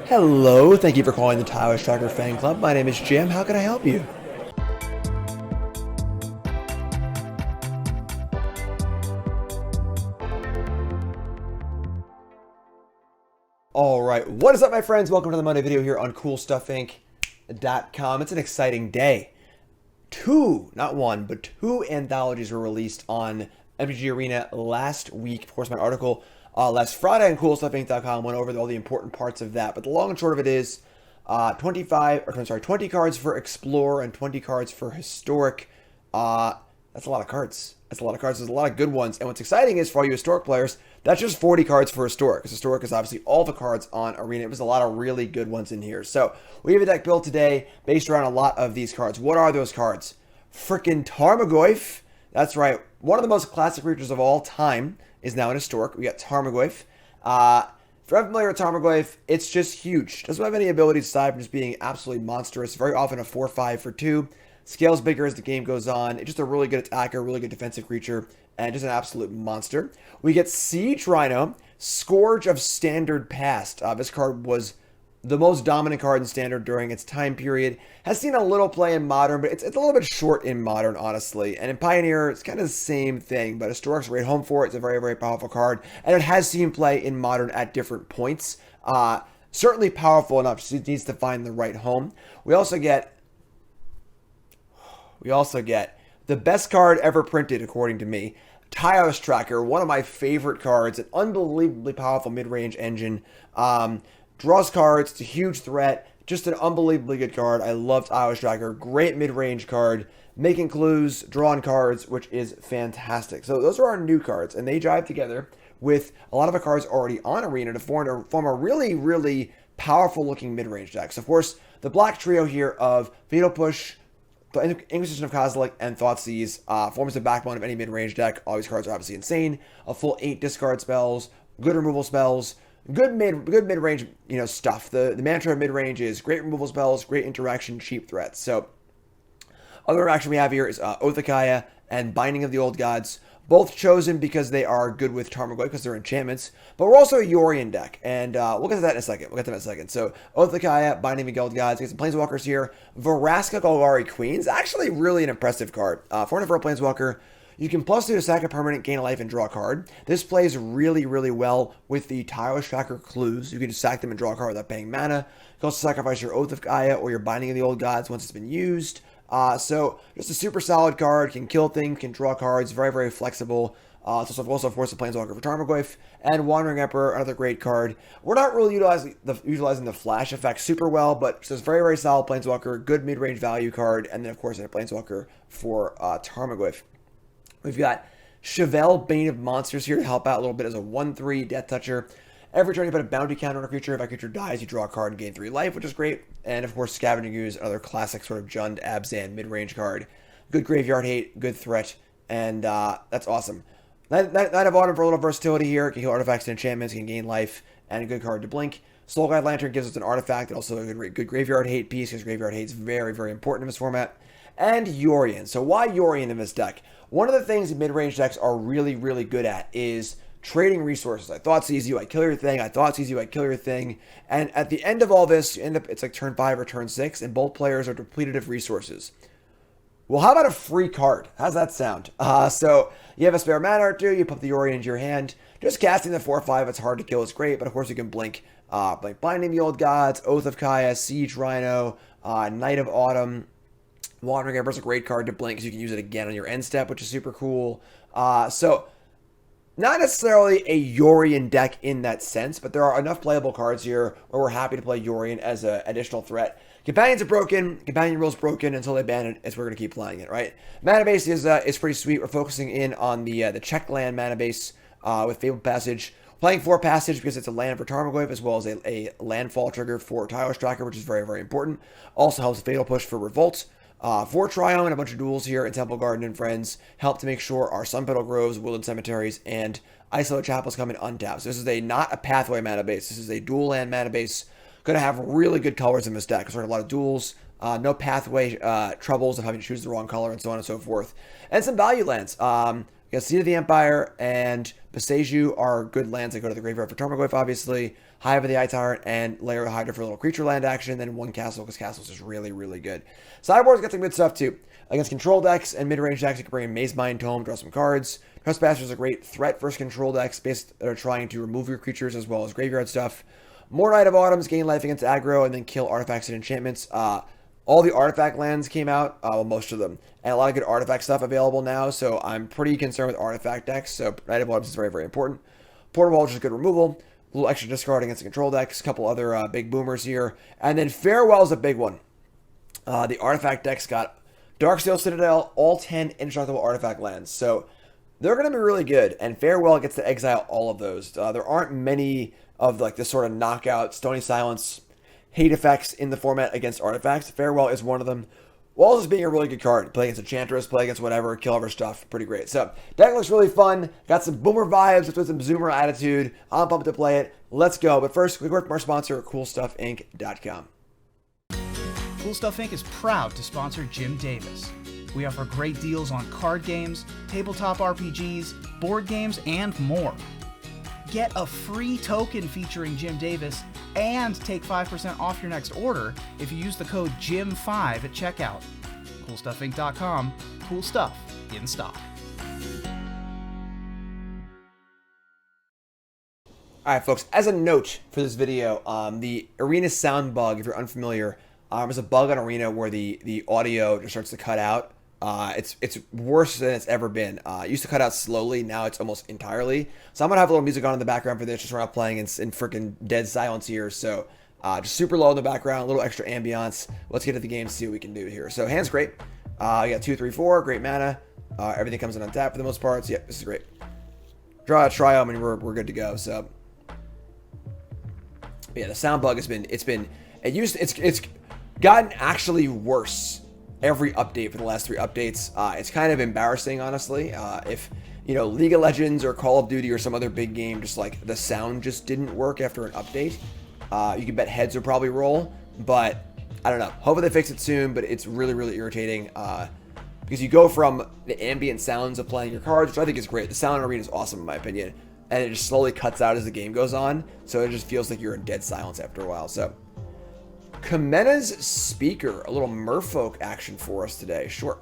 Hello, thank you for calling the Tireless Tracker Fan Club. My name is Jim. How can I help you? Alright, what is up my friends? Welcome to the Monday video here on CoolStuffInc.com. It's an exciting day. Not one, but two anthologies were released on MTG Arena last week. Of course, my article last Friday on CoolStuffInc.com went over all the important parts of that. But the long and short of it is 20 cards for Explore and 20 cards for Historic. That's a lot of cards. That's a lot of cards. There's a lot of good ones. And what's exciting is for all you Historic players, that's just 40 cards for Historic. Because Historic is obviously all the cards on Arena. It was a lot of really good ones in here. So we have a deck built today based around a lot of these cards. What are those cards? Frickin' Tarmogoyf. That's right. One of the most classic creatures of all time is now in Historic. We got Tarmogoyf. If you're unfamiliar with Tarmogoyf, it's just huge. Doesn't have any abilities aside from just being absolutely monstrous. Very often a 4/5 for 2. Scales bigger as the game goes on. It's just a really good attacker, really good defensive creature, and just an absolute monster. We get Siege Rhino, Scourge of Standard Past. This card was the most dominant card in Standard during its time period. Has seen a little play in Modern, but it's a little bit short in Modern, honestly. And in Pioneer, it's kind of the same thing, but Historic's right home for it. It's a very, very powerful card, and it has seen play in Modern at different points. Certainly powerful enough. She needs to find the right home. We also get the best card ever printed, according to me. Tireless Tracker, one of my favorite cards. An unbelievably powerful mid-range engine. Draws cards. It's a huge threat. Just an unbelievably good card. I love Tireless Tracker. Great mid-range card. Making clues, drawing cards, which is fantastic. So those are our new cards, and they jive together with a lot of the cards already on Arena to form a really, really powerful-looking mid-range deck. So, of course, the black trio here of Fatal Push, the Inquisition of Kozilek, and Thoughtseize forms the backbone of any mid-range deck. All these cards are obviously insane. A full 8 discard spells, good removal spells, good mid-range stuff. The mantra of mid-range is great removal spells, great interaction, cheap threats. So other interaction we have here is Oath of Kaya and Binding of the Old Gods. Both chosen because they are good with Tarmogoyf because they're enchantments. But we're also a Yorion deck, and we'll get to that in a second. So, Oath of Kaya, Binding of the Old Gods. Get some Planeswalkers here. Vraska Golgari Queen's actually really an impressive card. 400 for a Planeswalker. You can +2 to sack a permanent, gain a life, and draw a card. This plays really, really well with the Tireless Tracker clues. You can just sack them and draw a card without paying mana. You can also sacrifice your Oath of Kaya or your Binding of the Old Gods once it's been used. So just a super solid card, can kill things, can draw cards, very, very flexible. It's also, of course, a Planeswalker for Tarmogoyf. And Wandering Emperor, another great card. We're not really utilizing the flash effect super well, but it's just very, very solid Planeswalker, good mid-range value card, and then, of course, a Planeswalker for Tarmogoyf. We've got Chevill, Bane of Monsters here to help out a little bit as a 1/3 Death Toucher. Every turn you put a bounty counter on a creature. If a creature dies, you draw a card and gain 3 life, which is great. And of course, Scavenging Ooze, another classic sort of Jund Abzan mid-range card. Good graveyard hate, good threat, and that's awesome. Knight of Autumn for a little versatility here. Can heal artifacts and enchantments, can gain life, and a good card to blink. Soul Guide Lantern gives us an artifact, and also a good graveyard hate piece, because graveyard hate is very, very important in this format. And Yorion. So why Yorion in this deck? One of the things mid-range decks are really, really good at is trading resources. I Thoughtseize you, I kill your thing. I Thoughtseize you, I kill your thing. And at the end of all this, you end up, it's like turn 5 or turn 6, and both players are depleted of resources. Well, how about a free card? How's that sound? So you have a spare mana or 2, you put the Yorion into your hand. Just casting the 4/5, it's hard to kill, it's great, but of course you can blink. Like Binding the Old Gods, Oath of Kaya, Siege Rhino, Knight of Autumn. Wandering Emperor is a great card to blink because you can use it again on your end step, which is super cool. So not necessarily a Yorion deck in that sense, but there are enough playable cards here where we're happy to play Yorion as an additional threat. Companions are broken, Companion rule's broken until they ban it, we're going to keep playing it, right? Mana base is pretty sweet. We're focusing in on the check land mana base with Fabled Passage. Playing 4 Passage because it's a land for Tarmogoyf as well as a landfall trigger for Tireless Tracker, which is very, very important. Also helps Fatal Push for Revolt. 4 Triome and a bunch of duels here in Temple Garden and Friends help to make sure our Sunpetal Groves, Woodland Cemeteries, and Isolated Chapels come in untapped. So this is not a pathway mana base. This is a dual land mana base. Going to have really good colors in this deck. There's a lot of duels, no pathway troubles of having to choose the wrong color, and so on and so forth. And some value lands. We got Seed of the Empire and Boseiju are good lands that go to the graveyard for Tarmogoyf, obviously. Hive of the Eye Tyrant and Lair of Hydra for a little creature land action. Then one Castle, because Castle's is really, really good. Sideboard's got some good stuff too. Against control decks and mid-range decks, you can bring in Mazemind Tome, draw some cards. Trespasser is a great threat versus control decks based that are trying to remove your creatures as well as graveyard stuff. More Knight of Autumns, gain life against aggro, and then kill artifacts and enchantments. All the artifact lands came out, well, most of them, and a lot of good artifact stuff available now, so I'm pretty concerned with artifact decks, so Knight of Autumns is very, very important. Portable, which is good removal, a little extra discard against the control decks, a couple other big boomers here, and then Farewell's a big one. The artifact decks got Darksteel Citadel, all 10 indestructible artifact lands, so they're going to be really good, and Farewell gets to exile all of those. There aren't many of like this sort of knockout, Stony Silence, hate effects in the format against artifacts. Farewell is one of them. While this being a really good card. Play against Enchantress, play against whatever, kill other stuff. Pretty great. So, deck looks really fun. Got some boomer vibes with some zoomer attitude. I'm pumped to play it. Let's go. But first, quick word from our sponsor, CoolStuffInc.com. Cool Stuff Inc. is proud to sponsor Jim Davis. We offer great deals on card games, tabletop RPGs, board games, and more. Get a free token featuring Jim Davis and take 5% off your next order if you use the code JIM5 at checkout. CoolStuffInc.com. Cool stuff in stock. Alright folks, as a note for this video, the Arena sound bug, if you're unfamiliar, there's a bug on Arena where the audio just starts to cut out. It's worse than it's ever been. It used to cut out slowly, now it's almost entirely. So I'm going to have a little music on in the background for this, just when I'm playing in freaking dead silence here. So just super low in the background, a little extra ambiance. Let's get to the game, see what we can do here. So hand's great. You got 2, 3, 4, great mana. Everything comes in on tap for the most part. So yeah, this is great. Draw a Triome and we're good to go. So but yeah, the sound bug has been, it's gotten actually worse every update for the last 3 updates. It's kind of embarrassing, honestly. If, you know, League of Legends or Call of Duty or some other big game, just like the sound just didn't work after an update, you can bet heads would probably roll, but I don't know. Hopefully they fix it soon, but it's really, really irritating because you go from the ambient sounds of playing your cards, which I think is great. The sound in Arena is awesome in my opinion, and it just slowly cuts out as the game goes on, so it just feels like you're in dead silence after a while. So Kamena's Speaker, a little merfolk action for us today. Sure.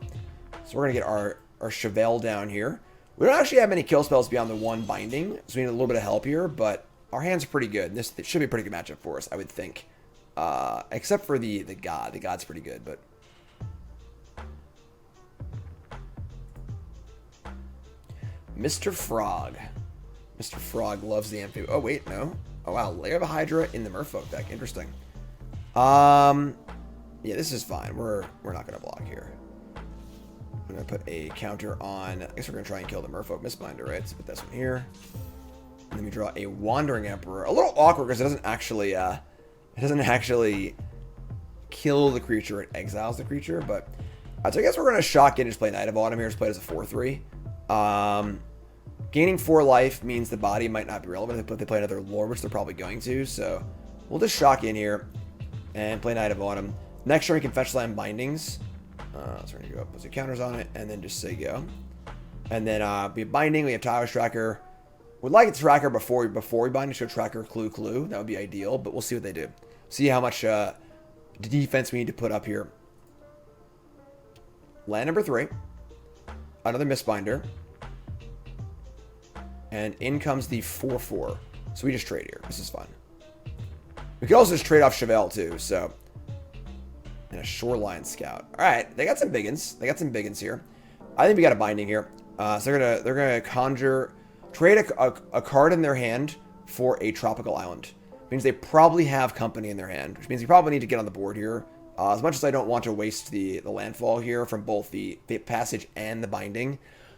So we're going to get our Chevill down here. We don't actually have many kill spells beyond the 1 binding, so we need a little bit of help here, but our hand's pretty good. This should be a pretty good matchup for us, I would think. Except for the God. The God's pretty good, but Mr. Frog. Mr. Frog loves the MP. Oh, wait, no. Oh, wow. Lair of a Hydra in the merfolk deck. Interesting. Yeah, this is fine. We're not going to block here. I'm going to put a counter on. I guess we're going to try and kill the merfolk mistbinder, right? So put this one here. And then we draw a Wandering Emperor. A little awkward because it doesn't actually kill the creature. It exiles the creature, but so I guess we're going to shock in and just play Knight of Autumn here. Just play it as a 4/3. Gaining 4 life means the body might not be relevant if they play another lore, which they're probably going to. So we'll just shock in here and play Knight of Autumn. Next turn we can fetch land bindings. So we're going to go up with the counters on it and then just say go. And then we have binding. We have Tireless Tracker. We'd like a tracker before we bind. So tracker clue. That would be ideal, but we'll see what they do. See how much defense we need to put up here. Land number 3. Another mistbinder. And in comes the 4/4. So we just trade here. This is fun. We could also just trade off Chevill too, so. And a Shoreline Scout. Alright, they got some biggins. Here. I think we got a binding here. So they're gonna trade a card in their hand for a tropical island. Means they probably have company in their hand, which means you probably need to get on the board here. As much as I don't want to waste the landfall here from both the passage and the binding.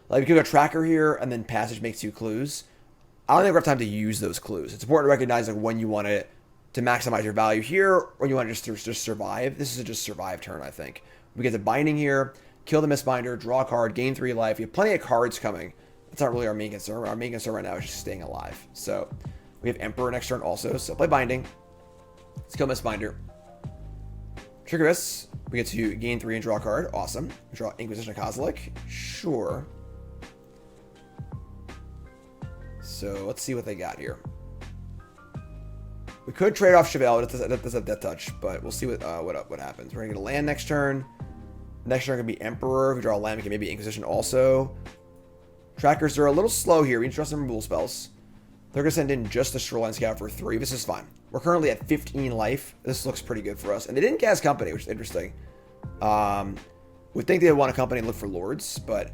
Like, we could go Tracker here, and then Passage makes 2 clues. I don't think we have time to use those clues. It's important to recognize like when you want to maximize your value here, or when you want to just survive. This is a just survive turn, I think. We get the binding here, kill the mistbinder, draw a card, gain 3 life. We have plenty of cards coming. That's not really our main concern. Our main concern right now is just staying alive. So we have Emperor next turn also. So play binding. Let's kill mistbinder. Trigger this. We get to gain 3 and draw a card. Awesome. Draw Inquisition of Kozilek. Sure. So let's see what they got here. We could trade off Chevill. That does have Death Touch, but we'll see what happens. We're gonna get a land next turn. Next turn gonna be Emperor. If we draw a land, we can maybe Inquisition also. Trackers are a little slow here. We need to draw some removal spells. They're gonna send in just a Shoreline Scout for 3. This is fine. We're currently at 15 life. This looks pretty good for us. And they didn't cast Company, which is interesting. Would think they would want a Company and look for Lords, but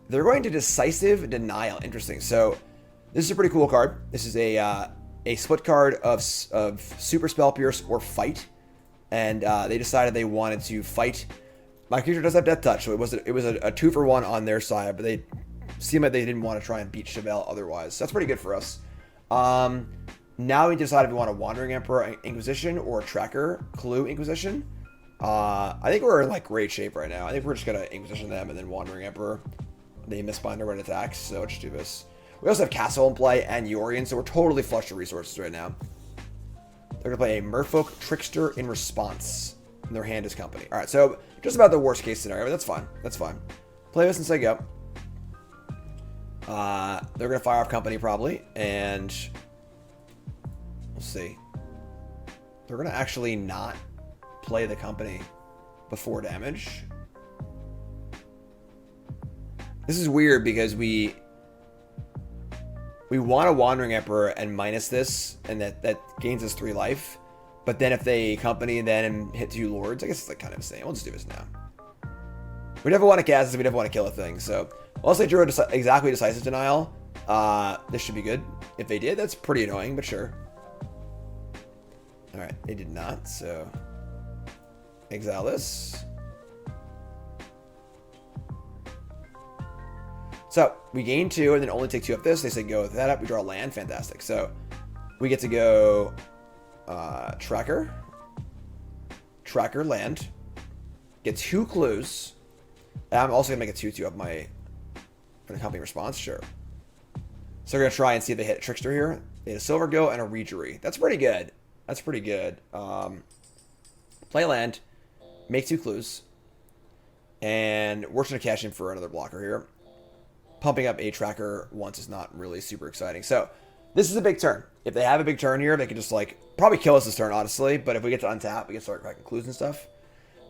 they're going to Decisive Denial. Interesting. So this is a pretty cool card. This is a split card of Super Spell Pierce or Fight, and they decided they wanted to fight. My creature does have Death Touch, so it was a 2-for-1 on their side, but they seemed like they didn't want to try and beat Chevill otherwise. So that's pretty good for us. Now we decide if we want a Wandering Emperor Inquisition or a Tracker Clue Inquisition. I think we're in like great shape right now. I think we're just gonna Inquisition them and then Wandering Emperor. They Mistbinder when it attacks, so let's just do this. We also have Castle in play and Yorion, so we're totally flush with resources right now. They're gonna play a Merfolk Trickster in response. And their hand is Company. Alright, so just about the worst case scenario, but that's fine. That's fine. Play this and say go. They're gonna fire off Company probably, and we'll see. They're gonna actually not play the Company before damage. This is weird because we want a Wandering Emperor and minus this, and that gains us 3 life. But then if they Company then and hit 2 Lords, I guess it's like kind of the same. We'll just do this now. We never want to cast this, we never want to kill a thing. So unless they drew exactly Decisive Denial, this should be good. If they did, that's pretty annoying, but sure. Alright, they did not, so exile this. So we gain 2 and then only take 2 up this. They say go with that up. We draw a land. Fantastic. So we get to go Tracker land. Get 2 clues. And I'm also going to make a 2/2 of my Company response. Sure. So we're going to try and see if they hit a Trickster here. They hit a Silver Gill and a Reejerey. That's pretty good. That's pretty good. Play land. Make 2 clues. And we're just going to cash in for another blocker here. Pumping up a Tracker once is not really super exciting. So this is a big turn. If they have a big turn here, they can just like probably kill us this turn, honestly. But if we get to untap, we can start cracking clues and stuff.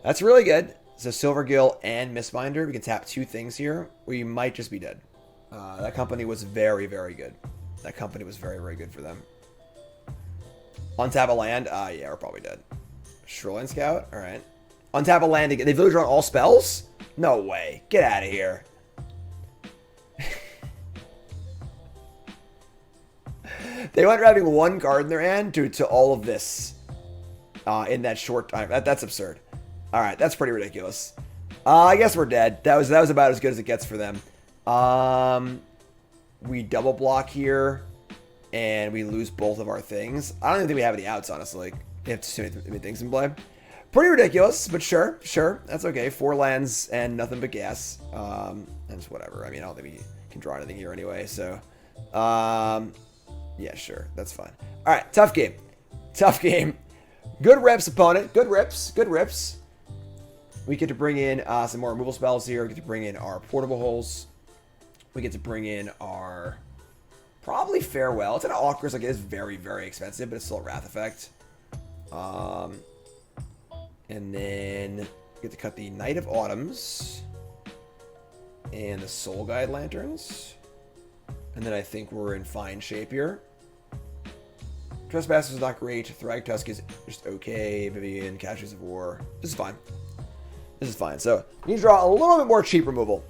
That's really good. So Silver Gill and Mistbinder. We can tap 2 things here. We might just be dead. That Company was very, very good. That Company was very, very good for them. Untap a land. Yeah, we're probably dead. Shoreline Scout. All right. Untap a land again. They've literally drawn all spells? No way. Get out of here. They went from having 1 card in their hand to all of this in that short time. That's absurd. All right, that's pretty ridiculous. I guess we're dead. That was about as good as it gets for them. We double block here, and we lose both of our things. I don't even think we have any outs, honestly. We have too many things in play. Pretty ridiculous, but sure. That's okay. 4 lands and nothing but gas. And it's whatever. I mean, I don't think we can draw anything here anyway, so... yeah, sure. That's fine. All right, tough game. Good reps, opponent. Good rips. We get to bring in some more removal spells here. We get to bring in our Portable Holes. We get to bring in our probably Farewell. It's an Awkward, like it is very, very expensive, but it's still a Wrath effect. And then we get to cut the Night of Autumns and the Soul Guide Lanterns. And then I think we're in fine shape here. Trespasser is not great. Thragtusk is just okay. Vivien, Casualties of War. This is fine. So we need to draw a little bit more cheap removal.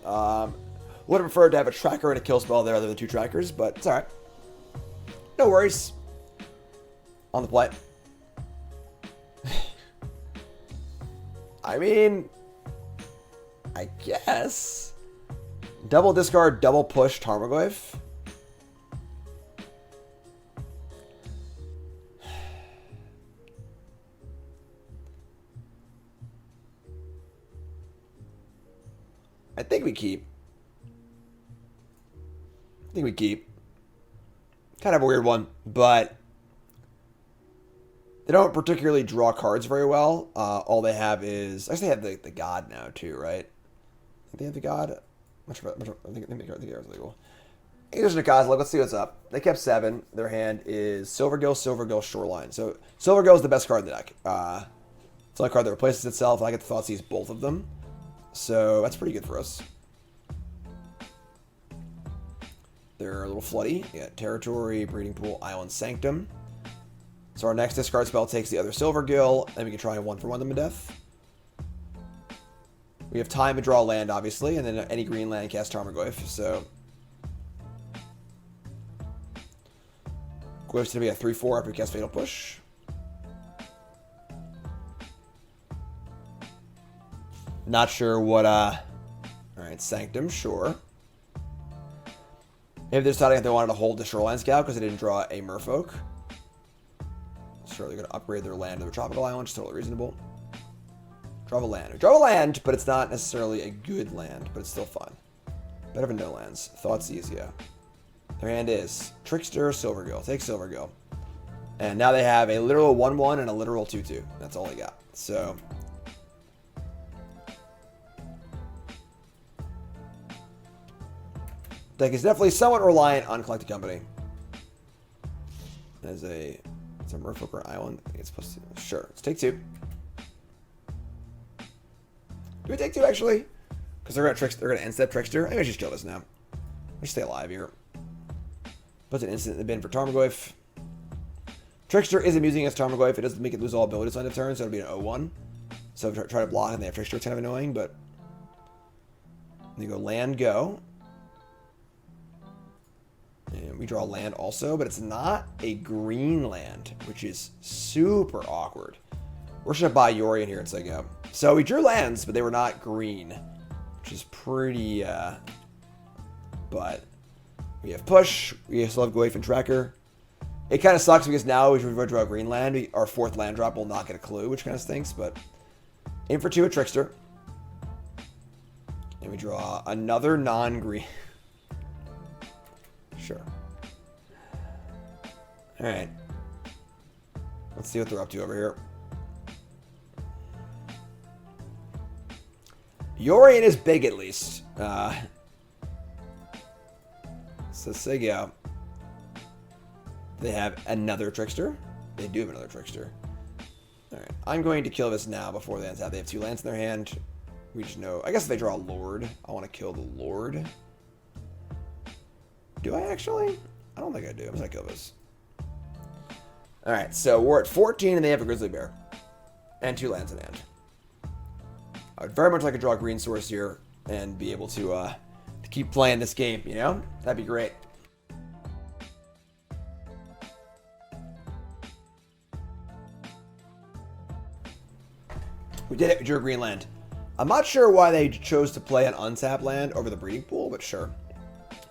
Would have preferred to have a Tracker and a kill spell there other than 2 Trackers, but it's alright. No worries. On the play. I mean, I guess. Double discard, double push Tarmogoyf. I think we keep. Kind of a weird one, but they don't particularly draw cards very well. All they have is... Actually, they have the God now, too, right? They have the God. I think the card's legal. Inquisition of Kozilek, let's see what's up. They kept 7. Their hand is Silvergill, Shoreline. So Silvergill is the best card in the deck. It's the only card that replaces itself. I get to Thoughtseize both of them. So that's pretty good for us. They're a little floody. You got Territory, Breeding Pool, Island Sanctum. So our next discard spell takes the other Silvergill, and we can try and 1-for-1 them to death. We have time to draw land, obviously, and then any green land cast Tarmogoyf. So Goyf's going to be a 3-4 after we cast Fatal Push. Not sure what, Alright, Sanctum, sure. Maybe they're deciding if they wanted to hold the Shoreline Scout because they didn't draw a Merfolk. Sure, they're going to upgrade their land to a tropical island, which is totally reasonable. Draw a land. We draw a land, but it's not necessarily a good land, but it's still fun. Better than no lands. Thoughtseize, yeah. Their hand is Trickster, Silvergill. Take Silvergill. And now they have a literal 1-1 and a literal 2-2. That's all they got. So deck is definitely somewhat reliant on Collected Company. It's a Merfolk or Island. I think it's supposed to. Sure, let's take 2. Do we take 2 actually? Because they're gonna end step Trickster. Maybe I should just kill this now. Let's stay alive here. Puts an instant in the bin for Tarmogoyf. Trickster is amusing against Tarmogoyf. It doesn't make it lose all abilities on the turn, so it'll be an 0-1. So if I try to block and they have Trickster, it's kind of annoying, but they go land, go. And we draw land also, but it's not a green land, which is super awkward. We're just going to buy Yorion here and go. So we drew lands, but they were not green, which is pretty, but we have push. We still have Goyf and Tracker. It kind of sucks because now if we draw a green land, our 4th land drop will not get a clue, which kind of stinks, but aim for 2 at Trickster. And we draw another non-green. Sure. Alright. Let's see what they're up to over here. Yorion is big, at least. So say go. They have another Trickster. They do have another Trickster. Alright. I'm going to kill this now before they untap. They have 2 lands in their hand. We just know. I guess if they draw a Lord, I want to kill the Lord. Do I actually? I don't think I do. I'm just going to kill this. Alright, so we're at 14 and they have a Grizzly Bear. And 2 lands in hand. I would very much like to draw a green source here and be able to keep playing this game, you know? That'd be great. We did it. We drew a green land. I'm not sure why they chose to play an untapped land over the breeding pool, but sure.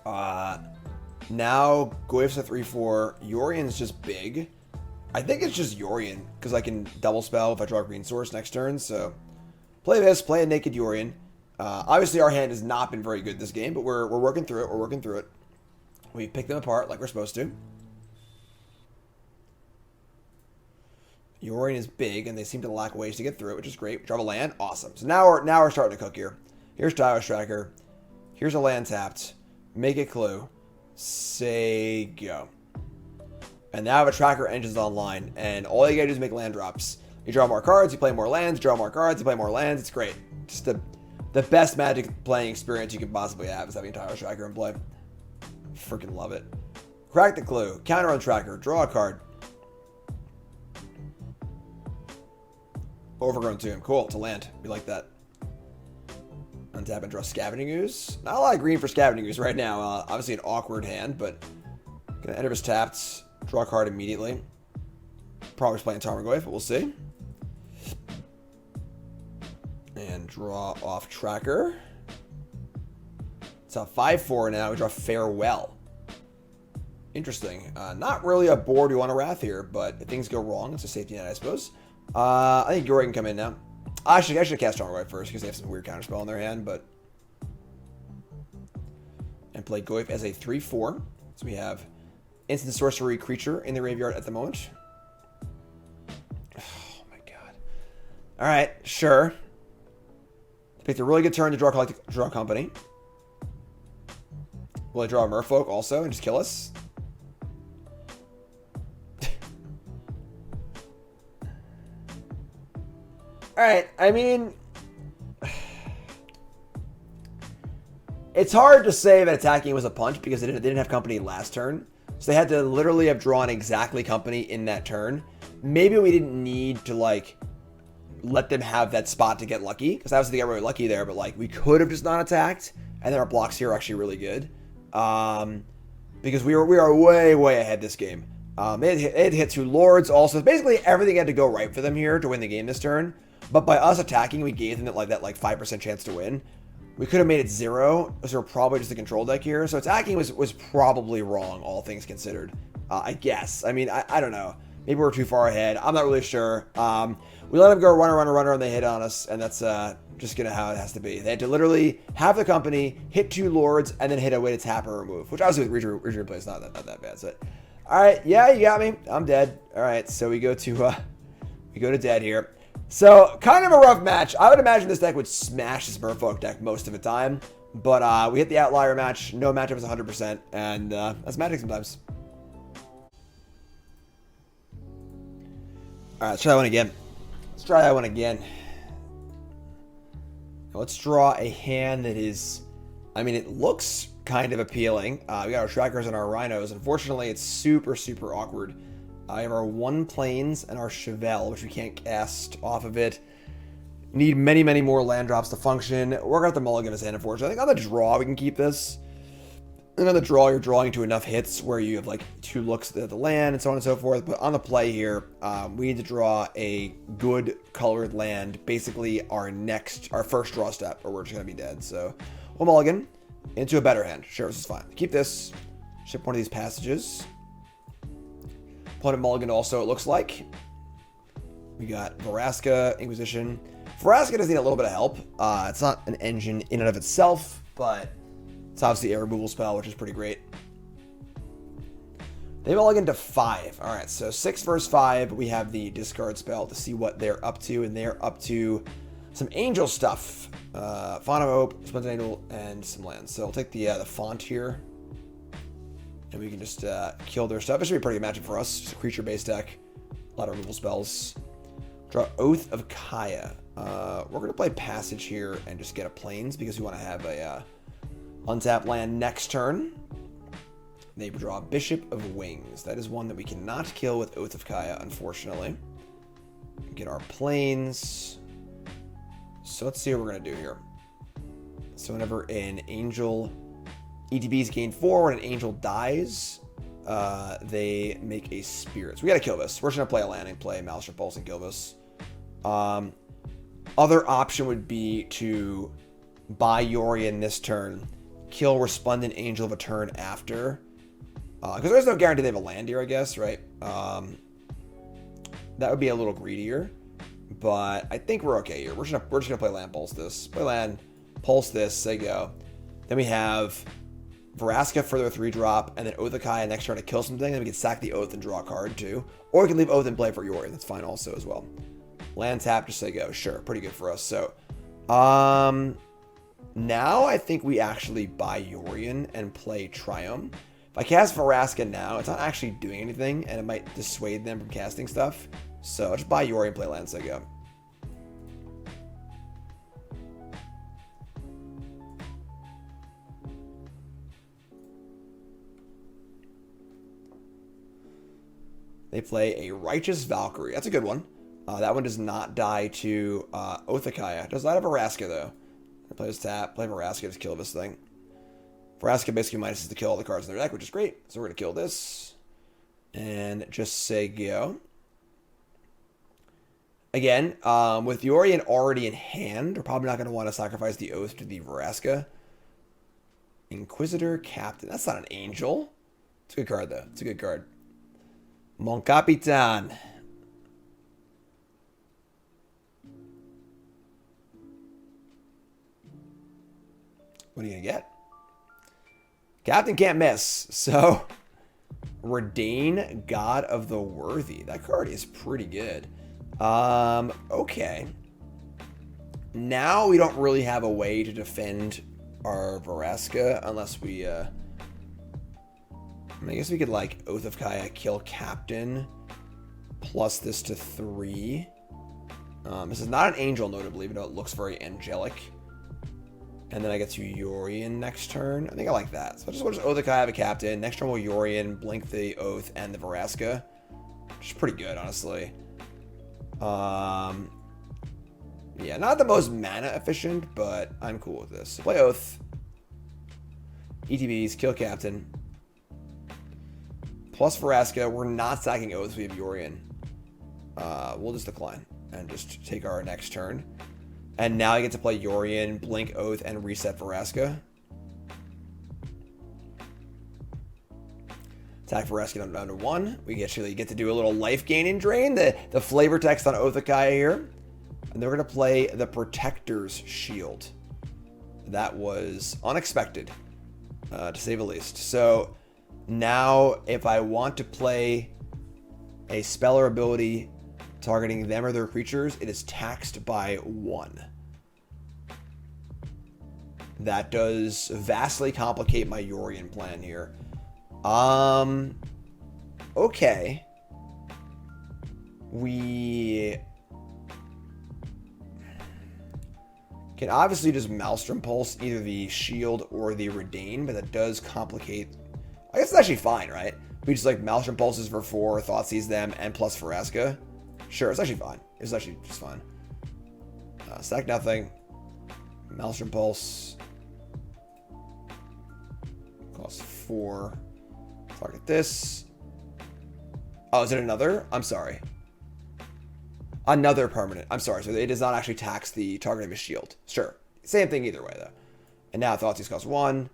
Now, Goyf's a 3-4. Yorion's just big. I think it's just Yorion, because I can double spell if I draw a green source next turn, so play this, play a naked Yorion. Obviously, our hand has not been very good this game, but we're working through it. We're working through it. We pick them apart like we're supposed to. Yorion is big, and they seem to lack ways to get through it, which is great. Draw a land, awesome. So now we're starting to cook here. Here's Tireless Tracker. Here's a land tapped. Make a clue. Say go. And now the Tracker engine's online, and all you gotta do is make land drops. You draw more cards, you play more lands, draw more cards, you play more lands. It's great. Just the best Magic playing experience you can possibly have is having Tireless Tracker in play. Freaking love it. Crack the clue. Counter on Tracker. Draw a card. Overgrown Tomb. Cool. It's a land. We like that. Untap and draw Scavenging Ooze. Not a lot of green for Scavenging Ooze right now. Obviously an awkward hand, but gonna enter his tapped. Draw a card immediately. Probably just playing Tarmogoyf, but we'll see. And draw off Tracker. It's a 5-4 now. We draw Farewell. Interesting. Not really a board we want to Wrath here, but if things go wrong, it's a safety net, I suppose. I think Yorion can come in now. I should have cast Tarmogoyf first because they have some weird counterspell in their hand, but and play Goyf as a 3-4. So we have instant sorcery creature in the graveyard at the moment. Oh my god. Alright, sure. Picked a really good turn to draw Company. Will I draw a Merfolk also and just kill us? Alright, I mean... It's hard to say that attacking was a punch because they didn't have company last turn. So they had to literally have drawn exactly company in that turn. Maybe we didn't need to, like, let them have that spot to get lucky. Because obviously they got really lucky there, but, like, we could have just not attacked. And then our blocks here are actually really good. Because we are way, way ahead this game. They had hit 2 Lords also. Basically, everything had to go right for them here to win the game this turn. But by us attacking, we gave them that 5% chance to win. We could have made it 0, so we're probably just a control deck here. So attacking was probably wrong, all things considered. I guess. I mean, I don't know. Maybe we're too far ahead. I'm not really sure. We let them go runner, and they hit on us, and that's just gonna how it has to be. They had to literally have the company, hit 2 Lords, and then hit a way to tap or remove, which obviously with region play is not that bad. So, all right, yeah, you got me. I'm dead. All right, so we go to dead here. So, kind of a rough match. I would imagine this deck would smash this Merfolk deck most of the time. But we hit the outlier match. No matchup is 100%. And that's magic sometimes. Alright, let's try that one again. Let's draw a hand that is... I mean, it looks kind of appealing. We got our trackers and our rhinos. Unfortunately, it's super, super awkward. We have our 1 plains and our Chevill, which we can't cast off of it. Need many, many more land drops to function. Work out the mulligan in his hand, unfortunately. I think on the draw, we can keep this. And on the draw, you're drawing to enough hits where you have like 2 looks at the land and so on and so forth. But on the play here, we need to draw a good colored land. Basically, our first draw step, or we're just going to be dead. So, we'll mulligan into a better hand. Sure, this is fine. Keep this. Ship one of these passages. Opponent mulligan also, it looks like. We got Vraska, Inquisition. Vraska does need a little bit of help. It's not an engine in and of itself, but it's obviously a removal spell, which is pretty great. They mulligan to 5. Alright, so 6 versus 5. We have the discard spell to see what they're up to, and they're up to some angel stuff. Font of Hope, Splendid Angel, and some lands. So we'll take the font here. And we can just kill their stuff. This should be a pretty good matchup for us. Just a creature-based deck. A lot of removal spells. Draw Oath of Kaya. We're going to play Passage here and just get a Plains because we want to have a untapped land next turn. They draw Bishop of Wings. That is one that we cannot kill with Oath of Kaya, unfortunately. Get our Plains. So let's see what we're going to do here. So whenever an angel... ETBs gain 4 when an angel dies. They make a spirit. So we gotta kill this. We're just gonna play a landing, play Maelstrom Pulse and kill this. Other option would be to buy Yorion this turn, kill Resplendent Angel of a turn after. Because there's no guarantee they have a land here, I guess, right? That would be a little greedier. But I think we're okay here. We're just gonna play land, pulse this. Play land, pulse this, they go. Then we have Vraska for their 3-drop, and then Oath of Kaya next turn to kill something. Then we can sack the Oath and draw a card too. Or we can leave Oath and play for Yorion. That's fine also as well. Land tap, just say go. Sure, pretty good for us. So, now I think we actually buy Yorion and play Triome. If I cast Vraska now, it's not actually doing anything, and it might dissuade them from casting stuff. So I'll just buy Yorion, play land, say go. They play a Righteous Valkyrie. That's a good one. That one does not die to Oath of Kaya. Does that have Vraska, though? Play this tap. Play Vraska. Just kill this thing. Vraska basically minuses to kill all the cards in their deck, which is great. So we're going to kill this. And just say go. Again, with Yorion already in hand, we're probably not going to want to sacrifice the Oath to the Vraska. Inquisitor Captain. That's not an angel. It's a good card, though. It's a good card. Mon Capitan. What are you going to get? Captain can't miss. So, Redain, God of the Worthy. That card is pretty good. Okay. Now we don't really have a way to defend our Vraska unless we I guess we could, like, Oath of Kaya, kill Captain, plus this to 3. This is not an angel, notably, even though it looks very angelic. And then I get to Yorion next turn. I think I like that. So we'll just Oath of Kaya, have a Captain. Next turn we'll Yorion, blink the Oath, and the Vraska. Which is pretty good, honestly. Yeah, not the most mana efficient, but I'm cool with this. So play Oath. ETBs, kill Captain. Plus Vraska. We're not sacking Oath. We have Yorion. We'll just decline and just take our next turn. And now I get to play Yorion, blink Oath, and reset Vraska. Attack Vraska down to 1. We actually get to do a little life gain and drain. The flavor text on Oath of Kaya here. And they're going to play the Protector's Shield. That was unexpected, to say the least. So now if I want to play a spell or ability targeting them or their creatures, it is taxed by 1. That does vastly complicate my Yorion plan here. Okay. We can obviously just Maelstrom Pulse either the Shield or the Redain, but that does complicate. I guess it's actually fine, right? We just like Maelstrom Pulses for 4, Thoughtseize them, and plus Vraska. Sure, it's actually fine. It's actually just fine. Sack nothing. Maelstrom Pulse. Cost 4. Target this. Oh, is it another? I'm sorry. Another permanent. I'm sorry. So it does not actually tax the target of his shield. Sure. Same thing either way, though. And now Thoughtseize costs 1.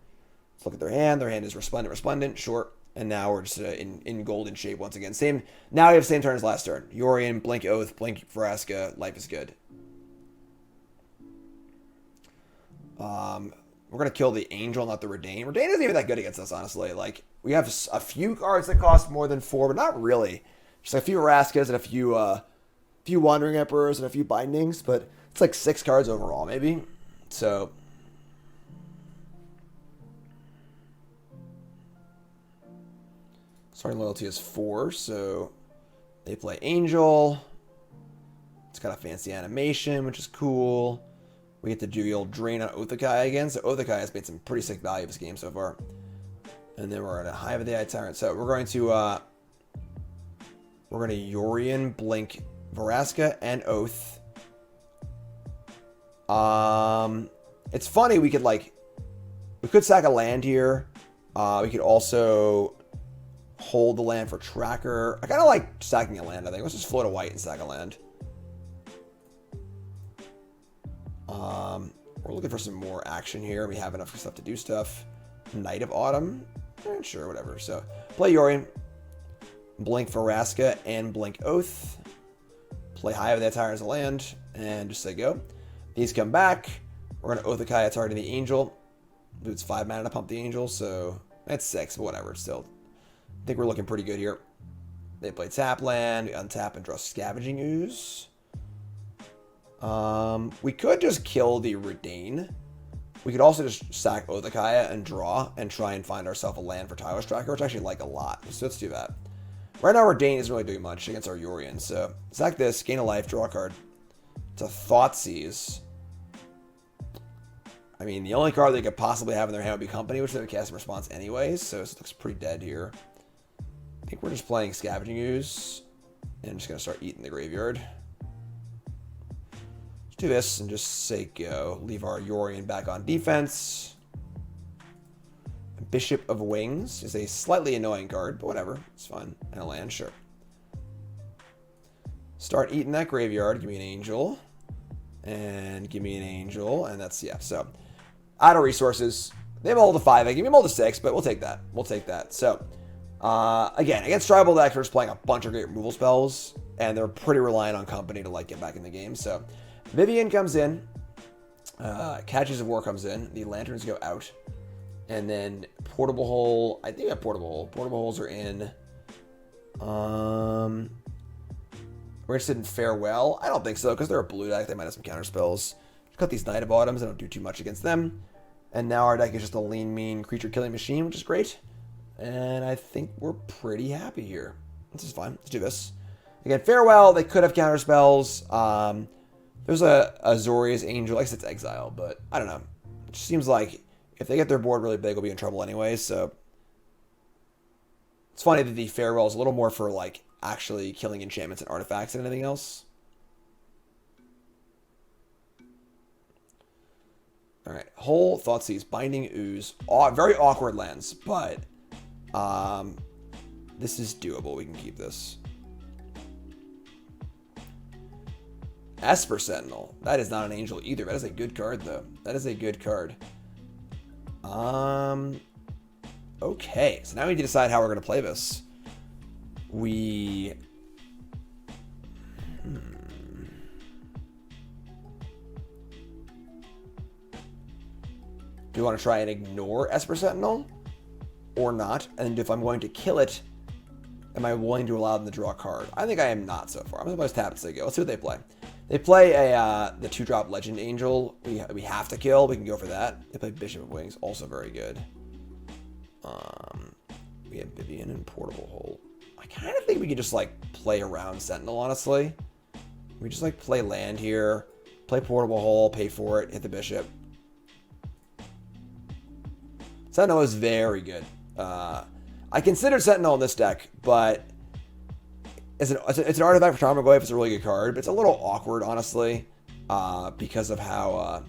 Let's look at their hand. Their hand is Resplendent. Sure. And now we're just in golden shape once again. Same. Now we have same turn as last turn. Yorion, blink Oath, blink Vraska. Life is good. We're going to kill the Angel, not the Redain. Redain isn't even that good against us, honestly. Like, we have a few cards that cost more than 4, but not really. Just a few Vraskas and a few Wandering Emperors and a few Bindings, but it's like 6 cards overall, maybe. So starting loyalty is 4, so they play Angel. It's got a fancy animation, which is cool. We get to do the old drain on Oath of Kaya again. So Oath of Kaya has made some pretty sick value this game so far. And then we're at a Hive of the Eye Tyrant. So we're going to Yorion, blink Vraska, and Oath. It's funny, we could sack a land here. We could also hold the land for Tracker. I kind of like sacking a land, I think. Let's just float a white and sack a land. We're looking for some more action here. We have enough stuff to do stuff. Night of Autumn? Sure, whatever. So, play Yorion. Blink Vraska and blink Oath. Play Hive of the Eye Tyrant as a land. And just say go. These come back. We're going to Oath of Kaya targeting the Angel. It's 5 mana to pump the Angel, so that's 6, but whatever. Still, I think we're looking pretty good here. They play tap land. We untap and draw Scavenging Ooze. We could just kill the Redain. We could also just sack Oath of Kaya and draw and try and find ourselves a land for Tireless Tracker, which I actually like a lot. So let's do that. Right now, Redain isn't really doing much against our Yorion. So sack this, gain a life, draw a card. It's a Thoughtseize. I mean, the only card they could possibly have in their hand would be Company, which they would cast in response anyways. So it looks pretty dead here. I think we're just playing Scavenging Ooze and just going to start eating the graveyard. Do this and just say go. Leave our Yorion back on defense. Bishop of Wings is a slightly annoying card, but whatever. It's fun. And a land, sure. Start eating that graveyard. Give me an Angel. And give me an Angel. And that's, yeah. So, out of resources. They have a hold of 5. They give me a hold of 6, but we'll take that. We'll take that. So, again, against tribal decks, we're just playing a bunch of great removal spells. And they're pretty reliant on Company to, like, get back in the game. So, Vivien comes in, Catches of War comes in, the Lanterns go out, and then Portable Hole, I think I have Portable Hole. Portable Holes are in. We're interested in Farewell. I don't think so, because they're a blue deck, they might have some counter spells. Just cut these Night of Autumns, I don't do too much against them. And now our deck is just a lean, mean creature killing machine, which is great. And I think we're pretty happy here. This is fine. Let's do this. Again, Farewell, they could have counter spells. There's a Azorius Angel. I guess it's Exile, but I don't know. It just seems like if they get their board really big, we'll be in trouble anyway, so... It's funny that the Farewell is a little more for, like, actually killing enchantments and artifacts than anything else. Alright, Whole, Thoughtseize, Binding Ooze. Very awkward lands, but... this is doable. We can keep this. Esper Sentinel. That is not an angel either. That is a good card, though. That is a good card. Okay, so now we need to decide how we're going to play this. We... Do we want to try and ignore Esper Sentinel? Or not? And if I'm going to kill it, am I willing to allow them to draw a card? I think I am not so far. I'm supposed to tap as they go. Let's see what they play. They play the 2-drop Legend Angel. We have to kill. We can go for that. They play Bishop of Wings. Also very good. We have Vivien and Portable Hole. I kind of think we could just, like, play around Sentinel, honestly. We just, like, play land here. Play Portable Hole. Pay for it. Hit the Bishop. Sentinel is very good. I considered Sentinel in this deck, but it's an artifact for Tarmogoyf. It's a really good card, but it's a little awkward, honestly, because of how,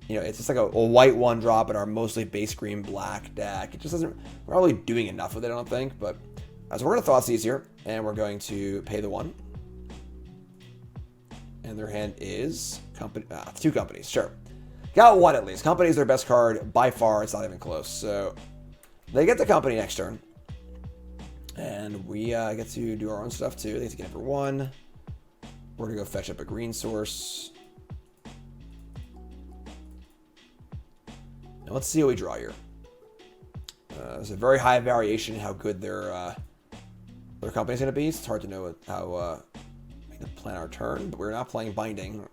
it's just like a white 1-drop in our mostly base green black deck. It just doesn't, we're not really doing enough with it, I don't think, but so we're going to Thoughtseize here, and we're going to pay the 1. And their hand is 2 companies, sure. Got 1 at least. Company is their best card by far. It's not even close. So they get the company next turn. And we get to do our own stuff too. They get to get it for 1. We're going to go fetch up a green source. Now let's see what we draw here. There's a very high variation in how good their company's going to be. It's hard to know how we can plan our turn, but we're not playing Binding.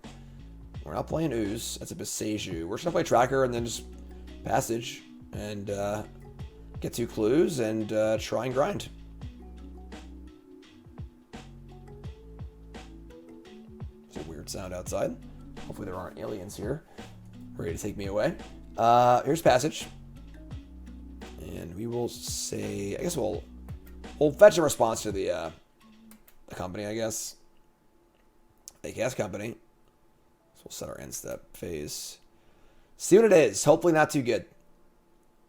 We're not playing Ooze. That's a Boseiju. We're just going to play Tracker and then just Passage and get 2 clues and try and grind. It's a weird sound outside. Hopefully there aren't aliens here ready to take me away. Here's Passage. And we will say, I guess we'll fetch a response to the company, I guess. They cast company. We'll set our end step phase. See what it is. Hopefully not too good.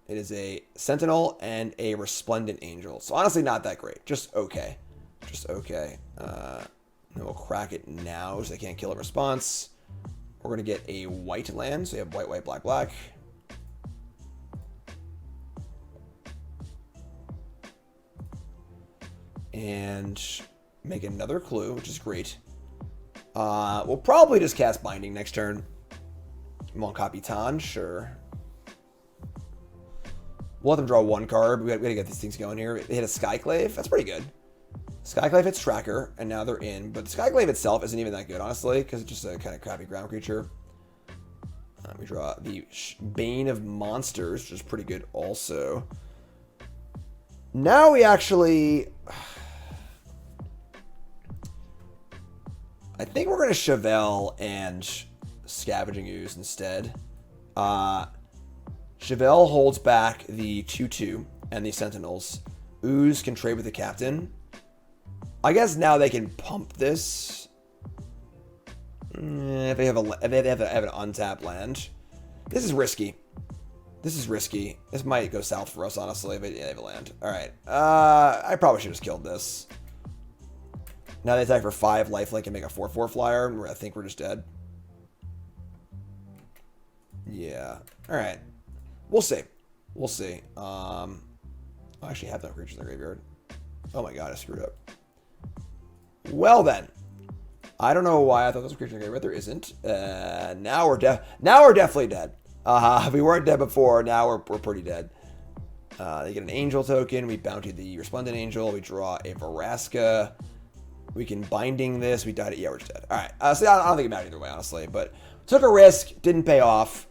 It is a Sentinel and a Resplendent Angel. So honestly not that great. Just okay. Just okay. And we'll crack it now so they can't kill a response. We're going to get a white land. So we have white, white, black, black. And make another clue, which is great. We'll probably just cast Binding next turn. Mon Capitan, sure. We'll let them draw 1 card. We gotta get these things going here. They hit a Skyclave. That's pretty good. Skyclave hits Tracker, and now they're in. But Skyclave itself isn't even that good, honestly, because it's just a kind of crappy ground creature. We draw the Bane of Monsters, which is pretty good also. Now we actually... I think we're going to Chevill and Scavenging Ooze instead. Chevill holds back the 2/2 and the Sentinels. Ooze can trade with the Captain. I guess now they can pump this. If they have an untapped land. This is risky. This is risky. This might go south for us, honestly, if they have a land. Alright. I probably should have just killed this. Now they attack for 5 lifelink and make a 4/4 flyer. I think we're just dead. Yeah. Alright. We'll see. We'll see. I actually have no creatures in the graveyard. Oh my god, I screwed up. Well then. I don't know why I thought there was a creature in the graveyard. There isn't. Now we're definitely dead. We weren't dead before. Now we're pretty dead. They get an angel token. We bounty the Resplendent Angel. We draw a Vraska. We can Binding this. We died. Yeah, we're just dead. All right. So I don't think it mattered either way, honestly. But Took a risk, didn't pay off.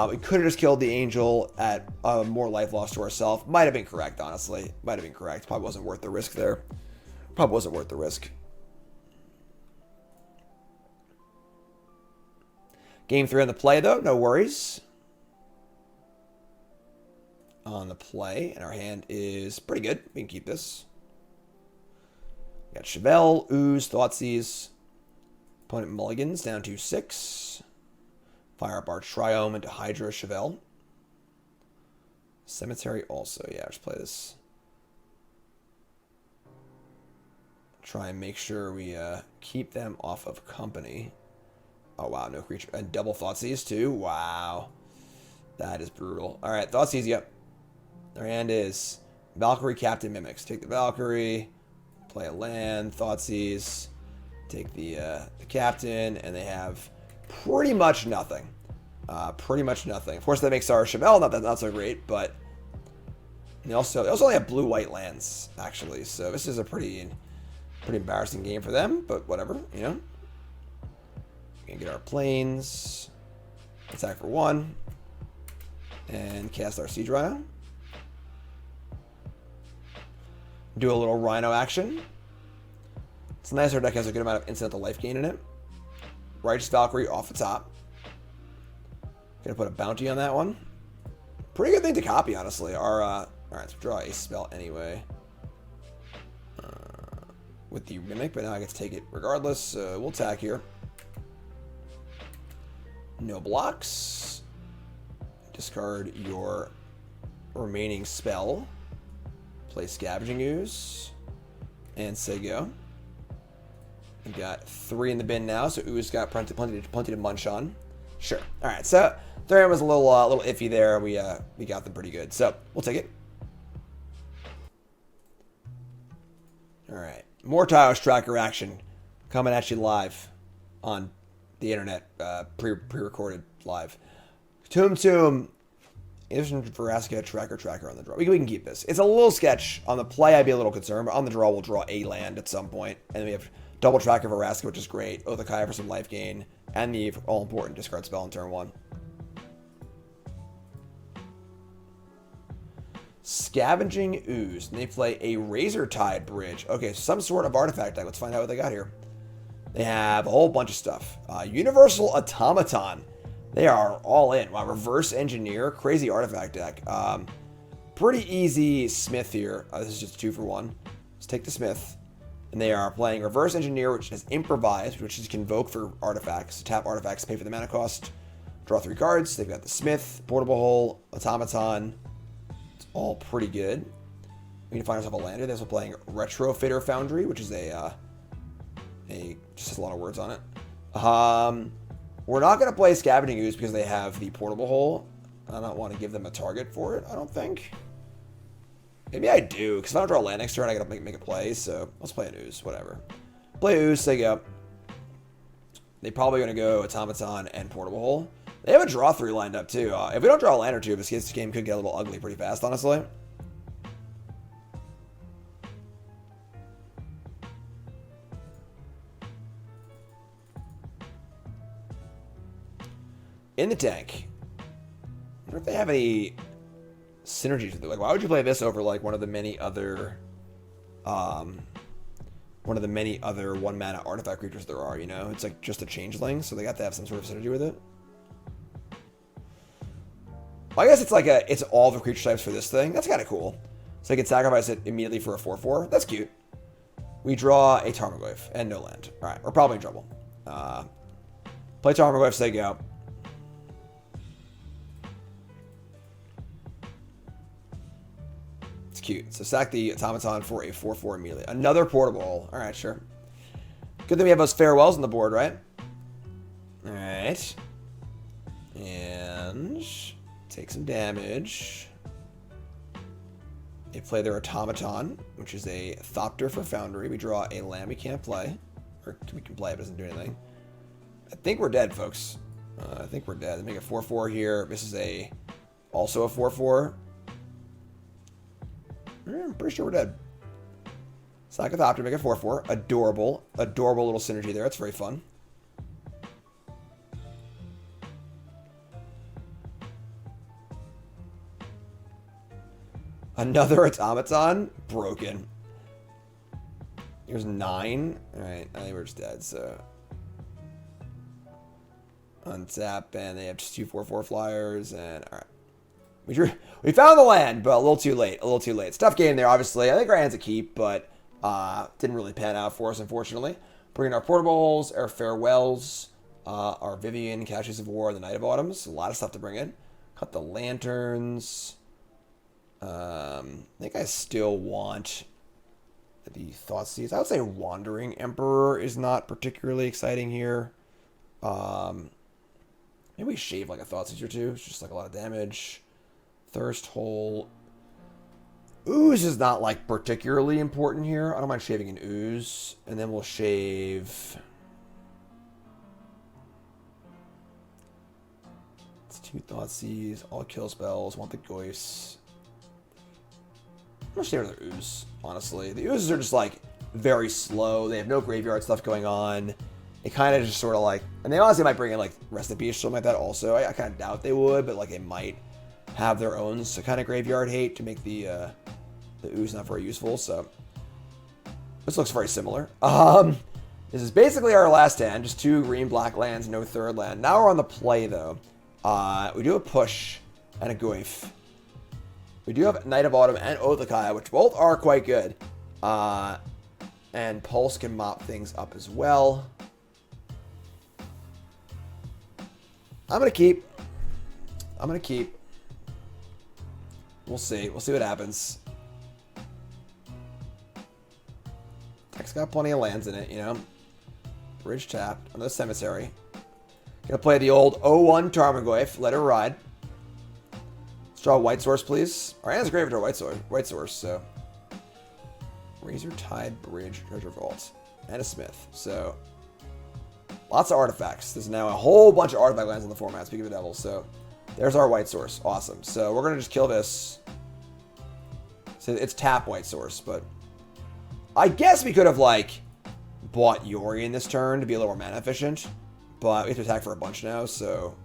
We could have just killed the angel at more life loss to ourselves. Might have been correct, honestly. Might have been correct. Probably wasn't worth the risk there. Probably wasn't worth the risk. Game 3 on the play, though. No worries. On the play, and our hand is pretty good. We can keep this. We got Chevill, Ooze, Thoughtseize. Opponent mulligans down to 6. Fire up our Triome into Hydra, Chevill. Cemetery also. Yeah, let's play this. Try and make sure we keep them off of company. Oh, wow, no creature. And double Thoughtseize, too. Wow. That is brutal. All right, Thoughtseize, yep. Our hand is Valkyrie, Captain, Mimics. Take the Valkyrie, play a land, Thoughtseize, take the Captain, and they have pretty much nothing. Pretty much nothing. Of course, that makes our Chevill not so great, but they also only have blue-white lands, actually. So this is a pretty embarrassing game for them, but whatever, you know. We're gonna get our planes, attack for 1, and cast our Siege Rhino. Do a little Rhino action. It's nice our deck has a good amount of incidental life gain in it. Righteous Valkyrie off the top. Gonna put a bounty on that one. Pretty good thing to copy, honestly. Alright, so draw a spell anyway. With the Mimic, but now I get to take it regardless. We'll attack here. No blocks. Discard your remaining spell. Play Scavenging Ooze. And say go. We got 3 in the bin now, so Ooze got plenty to munch on. Sure. Alright, so third hand was a little iffy there. We got them pretty good. So we'll take it. Alright. More Tireless Tracker action coming at you live on the internet. Pre-recorded live. Tomb. Inquisition of Vraska, Tracker on the draw. We can keep this. It's a little sketch. On the play, I'd be a little concerned, but on the draw, we'll draw a land at some point. And then we have double Tracker Vraska, which is great. Othakaya for some life gain. And the all-important discard spell on turn 1. Scavenging Ooze. And they play a Razortide Bridge. Okay, some sort of artifact deck. Let's find out what they got here. They have a whole bunch of stuff. Universal Automaton. They are all in. Wow, Reverse Engineer. Crazy artifact deck. Pretty easy Smith here. This is just 2 for 1. Let's take the Smith. And they are playing Reverse Engineer, which is Improvised, which is Convoke for artifacts. Tap artifacts, pay for the mana cost. Draw 3 cards. They've got the Smith, Portable Hole, Automaton. It's all pretty good. We can find ourselves a lander. They're also playing Retrofitter Foundry, which is just has a lot of words on it. We're not going to play Scavenging Ooze because they have the Portable Hole. I don't want to give them a target for it, I don't think. Maybe I do, because if I don't draw a land next turn, I got to make a play, so let's play an Ooze, whatever. Play Ooze, they go. They're probably going to go Automaton and Portable Hole. They have a draw 3 lined up, too. If we don't draw a land or two, this game could get a little ugly pretty fast, honestly. In the tank. I wonder if they have any synergies with it. Like, why would you play this over like one of the many other 1 mana artifact creatures there are, you know? It's like just a changeling, so they got to have some sort of synergy with it. Well, I guess it's like it's all the creature types for this thing. That's kind of cool. So I can sacrifice it immediately for a 4/4. That's cute. We draw a Tarmogoyf and no land. Alright, we're probably in trouble. Play Tarmogoyf, say go. Cute. So sack the Automaton for a 4/4 immediately. Another Portable Hole. Alright, sure. Good thing we have those farewells on the board, right? Alright. And take some damage. They play their Automaton, which is a Thopter for Foundry. We draw a land we can't play. Or we can play, but it doesn't do anything. I think we're dead, folks. I think we're dead. They make a 4/4 here. This is also a 4/4. I'm pretty sure we're dead. Sack a Thopter, make a 4/4. Adorable. Adorable little synergy there. It's very fun. Another automaton? Broken. Here's 9. Alright, I think we're just dead, so. Untap, and they have just 2/4/4 flyers, and alright. We found the land, but a little too late. A little too late. It's a tough game there, obviously. I think our hand's a keep, but didn't really pan out for us, unfortunately. Bringing our portables, our farewells, our Vivien, Caches of War, the Night of Autumns. A lot of stuff to bring in. Cut the lanterns. I think I still want the Thoughtseize. I would say Wandering Emperor is not particularly exciting here. Maybe we shave like a Thoughtseize or two. It's just like a lot of damage. Thirst Hole. Ooze is not like particularly important here. I don't mind shaving an Ooze. And then we'll shave. It's 2 Thoughtseize, all kill spells, want the Goyfs. I'm gonna shave another Ooze, honestly. The Oozes are just like very slow. They have no graveyard stuff going on. It kind of just sort of like, and they honestly might bring in like Rest in Peace or something like that also. I kind of doubt they would, but like they might have their own kind of graveyard hate to make the Ooze not very useful. So this looks very similar. This is basically our last hand, just 2 green-black lands, no third land. Now we're on the play though. We do a push and a Goyf. We do have Night of Autumn and Oath of Kaya, which both are quite good. And Pulse can mop things up as well. I'm going to keep. We'll see. We'll see what happens. Deck's got plenty of lands in it, you know. Bridge tapped. Another Cemetery. Gonna play the old 0-1 Tarmogoyf. Let her ride. Let's draw a white source, please. Our hand's great for a white source, so. Razor Tide Bridge, Treasure Vault. And a Smith, so. Lots of artifacts. There's now a whole bunch of artifact lands in the format, speaking of the devil, so. There's our white source. Awesome. So we're going to just kill this. So it's tap white source, but I guess we could have, like, bought Yorion this turn to be a little more mana efficient, but we have to attack for a bunch now, so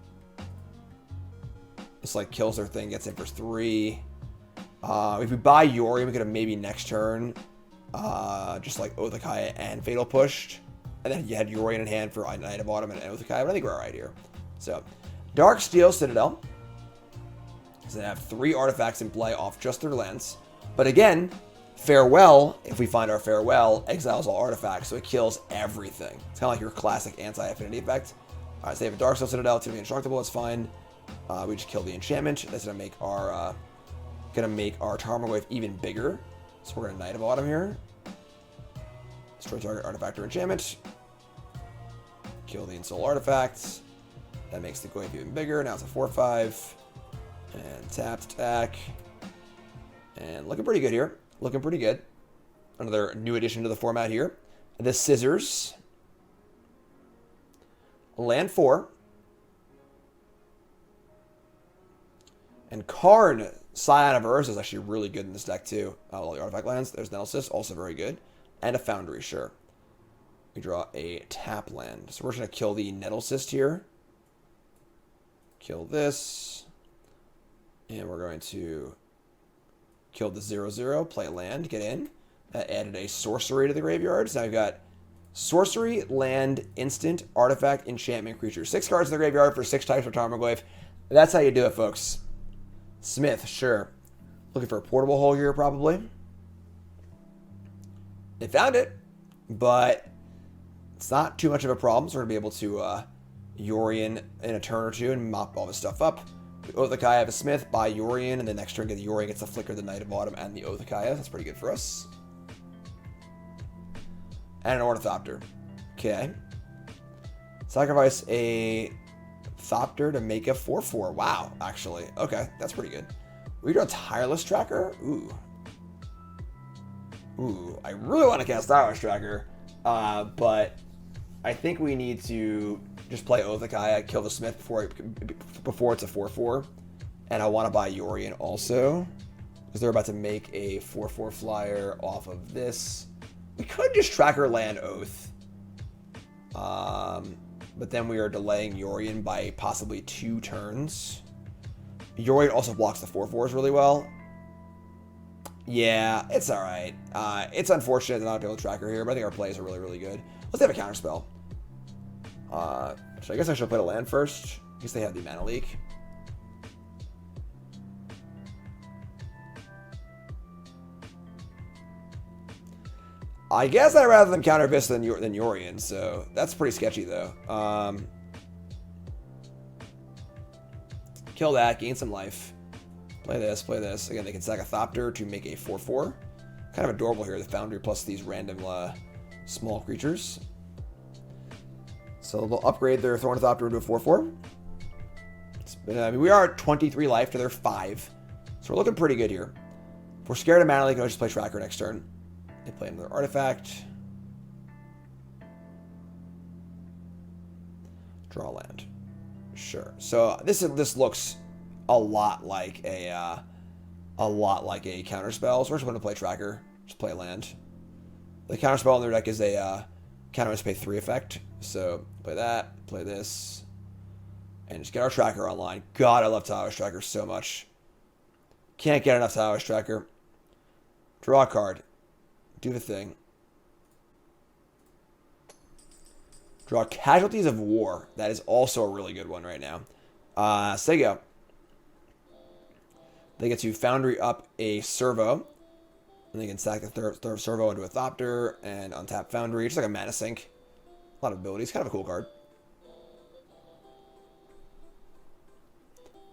this, like, kills their thing, gets in for 3. If we buy Yorion, we could have maybe next turn just, like, Oath of Kaya and Fatal pushed, and then you had Yorion in hand for Night of Autumn and Oath of Kaya, but I think we're alright here. So Dark Steel Citadel. So they have 3 artifacts in play off just their lands. But again, Farewell, if we find our Farewell, exiles all artifacts, so it kills everything. It's kind of like your classic anti-affinity effect. Alright, so they have a Dark Steel Citadel, it's going to be indestructible, that's fine. We just kill the enchantment. That's going to make our Tarmogoyf even bigger. So we're going to Night of Autumn here. Destroy target artifact or enchantment. Kill the Ensoul artifacts. That makes the Goyf even bigger. Now it's a 4/5. And tapped attack. And looking pretty good here. Looking pretty good. Another new addition to the format here. The Scissors. Land 4. And Karn, Scion of Urza is actually really good in this deck too. All the artifact lands. There's Nelsis, also very good. And a Foundry, sure. We draw a tap land. So we're just going to kill the Nettlecyst here. Kill this. And we're going to kill the 0/0, play land, get in. That added a sorcery to the graveyard. So now we've got sorcery, land, instant, artifact, enchantment, creature. 6 cards in the graveyard for 6 types of Tarmogoyf. That's how you do it, folks. Smith, sure. Looking for a portable hole here, probably. They found it, but it's not too much of a problem. So we're going to be able to Yorion in a turn or two and mop all this stuff up. The Oath of Kaya have a Smith, buy Yorion, and the next turn get the Yorion gets to flicker the Night of Autumn and the Oath of Kaya. That's pretty good for us. And an Ornithopter. Okay. Sacrifice a Thopter to make a 4/4. Wow, actually. Okay, that's pretty good. We draw a Tireless Tracker? Ooh. Ooh, I really want to cast Tireless Tracker, but I think we need to just play Oath of Kaya, kill the Smith before it's a 4/4. And I want to buy Yorion also, because they're about to make a 4/4 flyer off of this. We could just Tracker land Oath. But then we are delaying Yorion by possibly 2 turns. Yorion also blocks the 4/4s really well. Yeah, it's alright. It's unfortunate they're not able to tracker here, but I think our plays are really, really good. Let's have a counterspell. I guess I should play the land first. I guess they have the mana leak. I guess I'd rather them counter Vista than Yorion, so that's pretty sketchy though. Kill that, gain some life. Play this, play this. Again, they can sack a Thopter to make a 4/4. Kind of adorable here, the Foundry plus these random small creatures. So they'll upgrade their Thornthopter into a 4/4. I mean, we are at 23 life to their 5. So we're looking pretty good here. If we're scared of mana, they can just play Tracker next turn. They play another artifact. Draw land. Sure. So this looks a lot like a counterspell. So we're just going to play Tracker. Just play land. The counterspell in their deck is a counter pay 3 effect. So play that, play this, and just get our Tracker online. God, I love Tireless Tracker so much. Can't get enough Tireless Tracker. Draw a card. Do the thing. Draw Casualties of War. That is also a really good one right now. So they go. They get to Foundry up a Servo. And they can sack the third Servo into a Thopter and untap Foundry. Just like a mana sink. A lot of abilities. Kind of a cool card.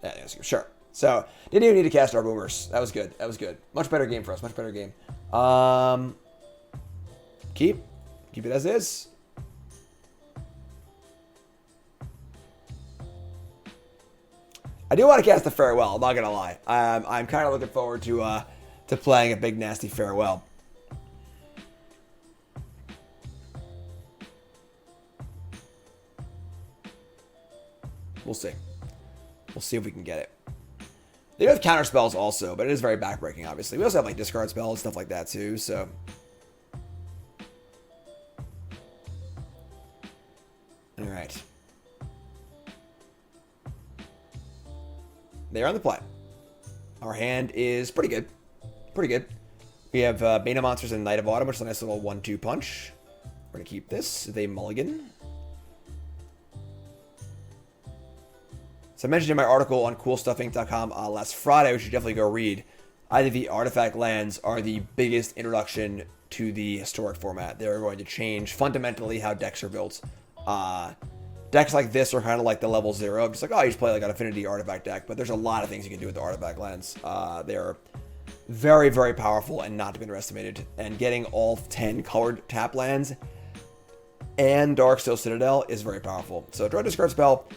Yeah, sure. So, didn't even need to cast our Boomers. That was good. That was good. Much better game for us. Much better game. Keep it as is. I do want to cast a Farewell. I'm not gonna lie. I'm kind of looking forward to playing a big nasty Farewell. We'll see. We'll see if we can get it. They do have counter spells also, but it is very backbreaking, obviously. We also have like discard spells, stuff like that too, so. Alright. They're on the play. Our hand is pretty good. Pretty good. We have Bane of Monsters and Knight of Autumn, which is a nice little 1-2 punch. We're going to keep this. They mulligan. So I mentioned in my article on CoolStuffInc.com last Friday, which you should definitely go read. I think the artifact lands are the biggest introduction to the historic format. They're going to change fundamentally how decks are built. Decks like this are kind of like the level 0. Just like, oh, you just play like an affinity artifact deck. But there's a lot of things you can do with the artifact lands. They're very, very powerful and not to be underestimated. And getting all 10 colored tap lands and Darksteel Citadel is very powerful. So draw a discard spell.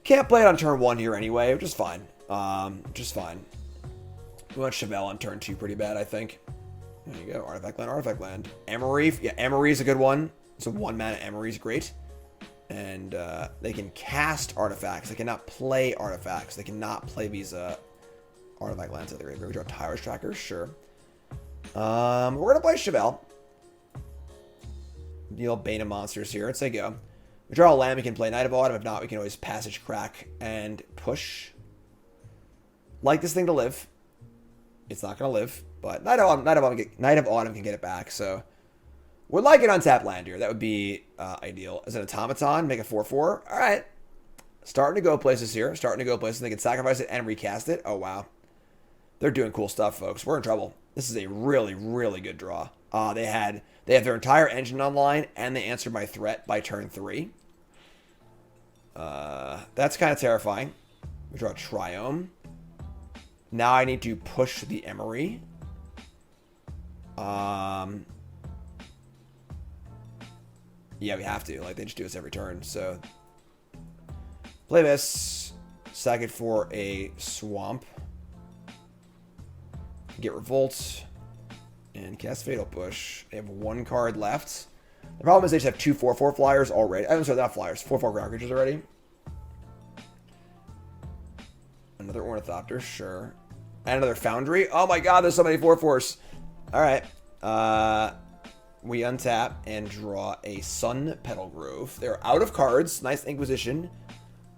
Can't play it on turn 1 here anyway, which is fine. Just fine. We want Chevill on turn 2 pretty bad, I think. There you go. Artifact land, artifact land. Emery. Yeah, Emery is a good one. So 1 mana Emery is great. And they can cast artifacts. They cannot play artifacts. They cannot play these artifact lands at the graveyard. We draw Tireless Tracker, sure. We're going to play Chevill. Deal Bane of Monsters here. Let's say go. We draw a land, we can play Knight of Autumn. If not, we can always Passage Crack and push. Like this thing to live. It's not going to live, but Knight of Autumn can get it back, so would like an untapped land here. That would be ideal. As an automaton, make a 4/4. All right. Starting to go places here. Starting to go places. They can sacrifice it and recast it. Oh, wow. They're doing cool stuff, folks. We're in trouble. This is a really, really good draw. They have their entire engine online, and they answered my threat by turn 3. That's kind of terrifying. We draw a Triome. Now I need to push the Emery. Yeah, we have to. Like, they just do this every turn, so. Play this. Sack it for a Swamp. Get Revolt. And cast Fatal Push. They have 1 card left. The problem is they just have 2 4/4 flyers already. I'm sorry, not flyers. 4/4 ground creatures already. Another Ornithopter, sure. And another Foundry. Oh my god, there's so many 4/4s. Alright. We untap and draw a Sunpetal Grove. They're out of cards. Nice Inquisition.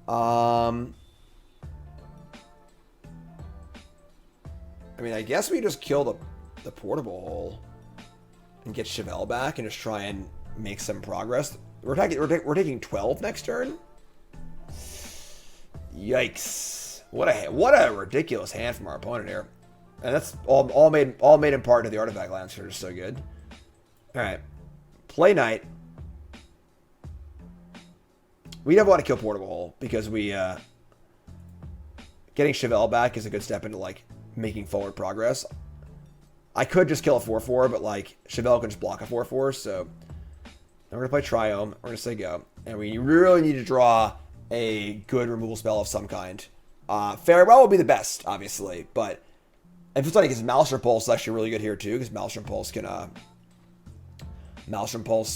I mean, I guess we just kill the the portable hole and get Chevill back and just try and make some progress. We're taking 12 next turn. Yikes! What a ridiculous hand from our opponent here, and that's all made in part of the artifact lands, which are so good. All right, play Knight. We never want to kill portable hole because we getting Chevill back is a good step into like making forward progress. I could just kill a 4/4, but like Chevill can just block a 4/4, so we're gonna play Triome. We're gonna say go, and we really need to draw a good removal spell of some kind. Farewell will be the best, obviously, but if it's like his Maelstrom Pulse is actually really good here too, because Maelstrom Pulse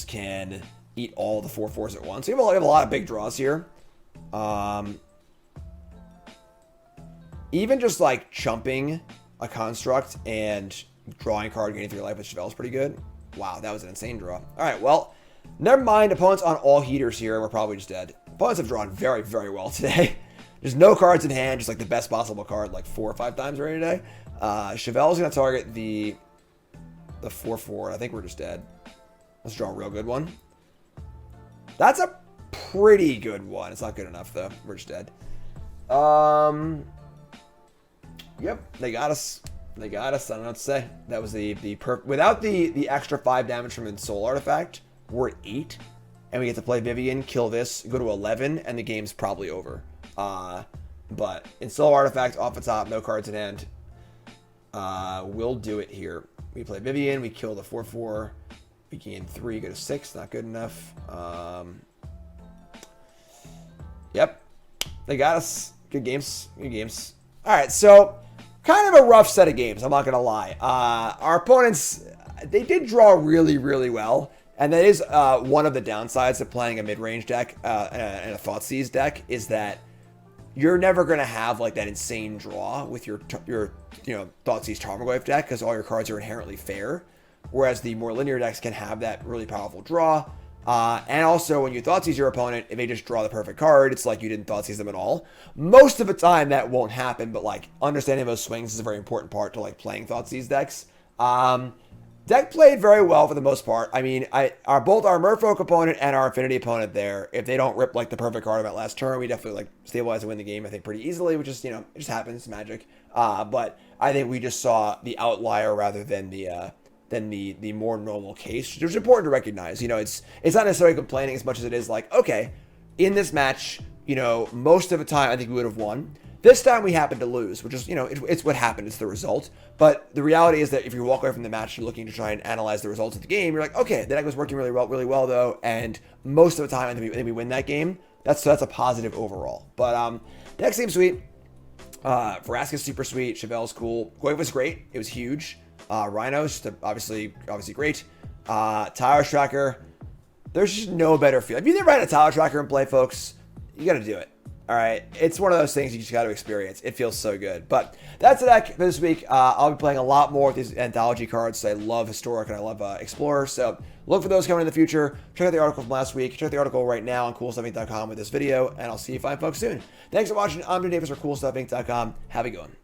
can eat all the 4/4s at once. So we have a lot of big draws here. Even just like chumping a construct and drawing a card, gaining 3 life with Chevill is pretty good. Wow, that was an insane draw. All right, well, never mind. Opponents on all heaters here. We're probably just dead. Opponents have drawn very, very well today. There's no cards in hand, just like the best possible card, like 4 or 5 times already today. Chevill's going to target the 4/4. I think we're just dead. Let's draw a real good one. That's a pretty good one. It's not good enough, though. We're just dead. Yep, they got us. They got us. I don't know what to say. That was without the extra 5 damage from the Soul Artifact, we're at 8. And we get to play Vivien, kill this, go to 11, and the game's probably over. But in Soul Artifact, off the top, no cards in hand. We'll do it here. We play Vivien, we kill the 4/4. We gain 3, go to 6, not good enough. Yep, they got us. Good games, good games. All right, so kind of a rough set of games, I'm not going to lie. Our opponents, they did draw really, really well. And that is one of the downsides of playing a mid-range deck and a Thoughtseize deck, is that you're never going to have like that insane draw with your Thoughtseize Tarmogoyf deck, because all your cards are inherently fair. Whereas the more linear decks can have that really powerful draw. And also, when you Thoughtseize your opponent, if they just draw the perfect card, it's like you didn't Thoughtseize them at all. Most of the time, that won't happen, but like understanding those swings is a very important part to like playing Thoughtseize decks. Deck played very well for the most part. I mean, both our Merfolk opponent and our Affinity opponent there, if they don't rip like the perfect card on that last turn, we definitely like stabilize and win the game, I think, pretty easily, which is, it just happens, it's magic. But I think we just saw the outlier rather than the more normal case, which is important to recognize. It's not necessarily complaining as much as it is like, okay, in this match, most of the time I think we would have won. This time we happened to lose, which is, it's what happened. It's the result. But the reality is that if you walk away from the match looking to try and analyze the results of the game, you're like, okay, the deck was working really well though. And most of the time, I think we win that game. That's a positive overall. But deck seems sweet. Vraska's super sweet. Chevill's cool. Goyf was great. It was huge. Rhino's obviously great. Tireless Tracker. There's just no better feel. If you never had a Tireless Tracker in play, folks, you got to do it. All right, it's one of those things you just got to experience. It feels so good. But that's the deck for this week. I'll be playing a lot more with these anthology cards. I love Historic and I love Explorer. So look for those coming in the future. Check out the article from last week. Check out the article right now on CoolStuffInc.com with this video. And I'll see you fine folks soon. Thanks for watching. I'm Jim Davis for CoolStuffInc.com. Have a good one.